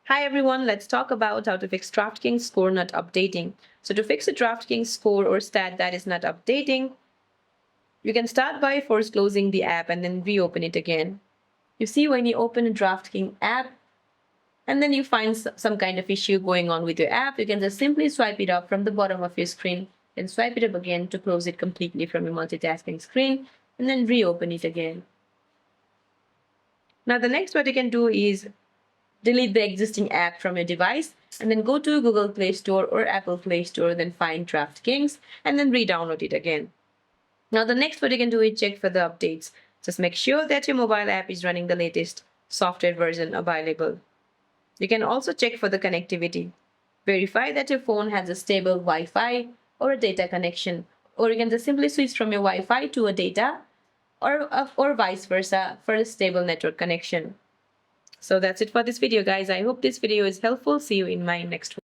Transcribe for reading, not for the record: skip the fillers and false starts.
Hi everyone, let's talk about how to fix DraftKings score not updating. So to fix a DraftKings score or stat that is not updating, you can start by first closing the app and then reopen it again. You see when you open a DraftKings app and then you find some kind of issue going on with your app, you can just simply swipe it up from the bottom of your screen and swipe it up again to close it completely from your multitasking screen and then reopen it again. Now the next what you can do is delete the existing app from your device and then go to Google Play Store or Apple Play Store, then find DraftKings and then re-download it again. Now the next what you can do is check for the updates. Just make sure that your mobile app is running the latest software version available. You can also check for the connectivity. Verify that your phone has a stable Wi-Fi or a data connection, or you can just simply switch from your Wi-Fi to a data or vice versa for a stable network connection. So that's it for this video, guys. I hope this video is helpful. See you in my next one.